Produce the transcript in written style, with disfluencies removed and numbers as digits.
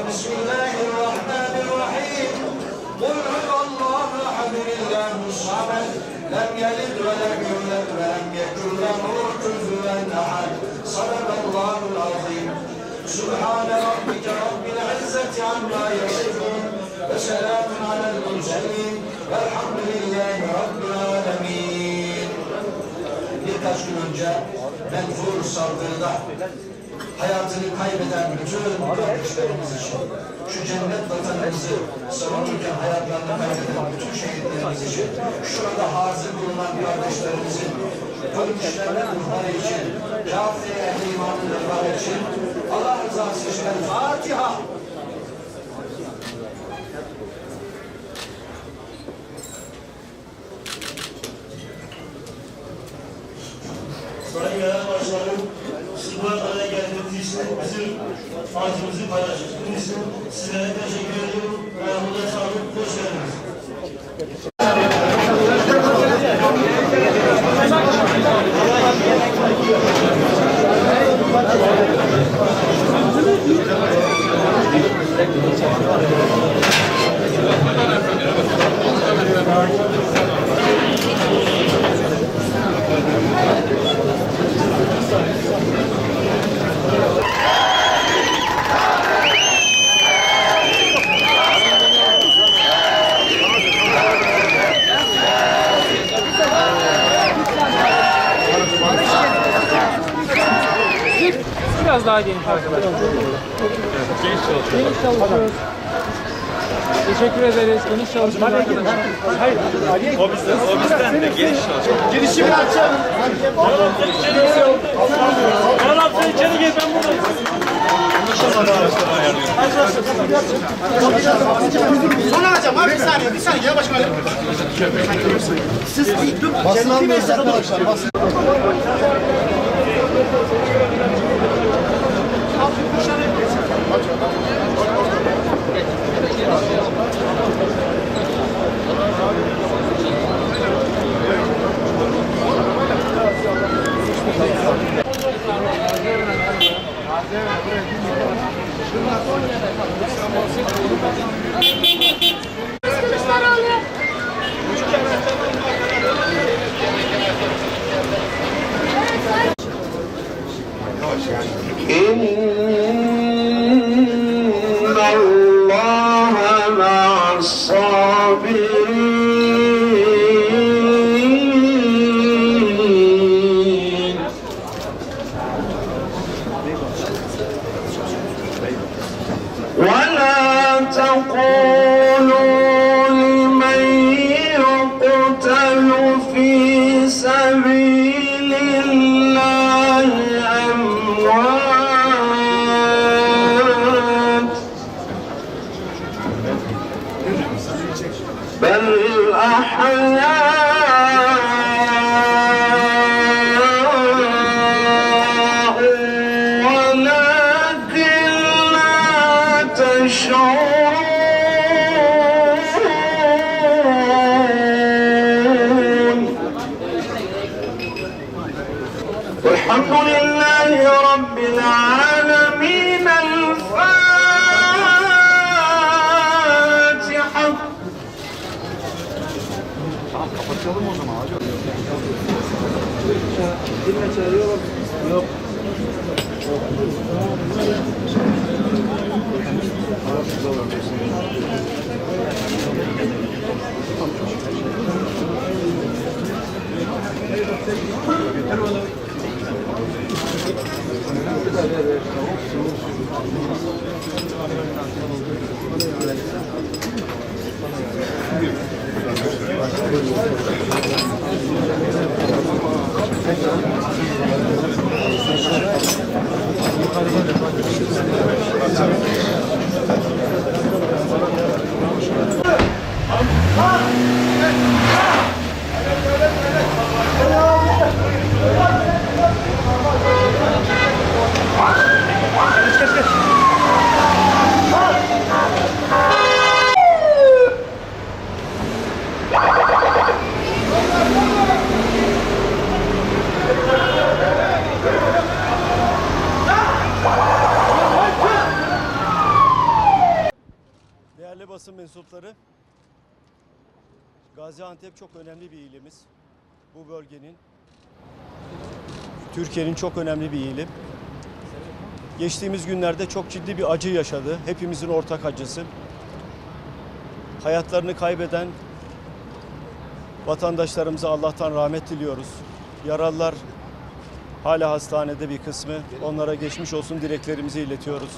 بسم الله الرحمن الرحيم قل هو الله أحد الله الصمد لم يلد ولم يولد ولم يكن له كفوا أحد صدق الله العظيم سبحان ربك رب العزة عما يصفون وسلام على المرسلين والحمد لله رب العالمين. Birkaç gün önce menfur saldırıda hayatını kaybeden bütün kardeşlerimiz için, şu cennet vatanımızı savunurken hayatlarını kaybeden bütün şehitlerimiz için, şurada hazır bulunan kardeşlerimizin ölmüşlerine ruhları için, kâfir ehli imanın ruhları için, Allah rızası için Fatiha. Sayın Genel Başkanım, siz bu araya geldiğiniz için bizim acımızı paylaştığınız için sizlere teşekkür ediyorum. Ayağınıza sağlık, hoş geldiniz. Biraz daha geniş arkadaşlar. Geniş çalışıyoruz. Teşekkür ederiz. Geniş çalışıyoruz arkadaşlar. Hayır. O bizden de geniş çalışıyor. Girişimi açalım. Yalan sen içeri gel, ben buradayım. Sonra alacağım abi, bir saniye gel başım alayım. Siz dur. Basın almayız arkadaşlar. Basın. ولا تقولوا لمن يقتل في سبيل الله أموات بل أحياء ولكن لا تشعرون والحمد لله رب العالمين. الفاتحة. Kapatalım o zaman hocam. Yok. basın mensupları, Gaziantep çok önemli bir ilimiz. Bu bölgenin, Türkiye'nin çok önemli bir ili. Geçtiğimiz günlerde çok ciddi bir acı yaşadı. Hepimizin ortak acısı. Hayatlarını kaybeden vatandaşlarımıza Allah'tan rahmet diliyoruz. Yaralılar hala hastanede bir kısmı. Onlara geçmiş olsun dileklerimizi iletiyoruz.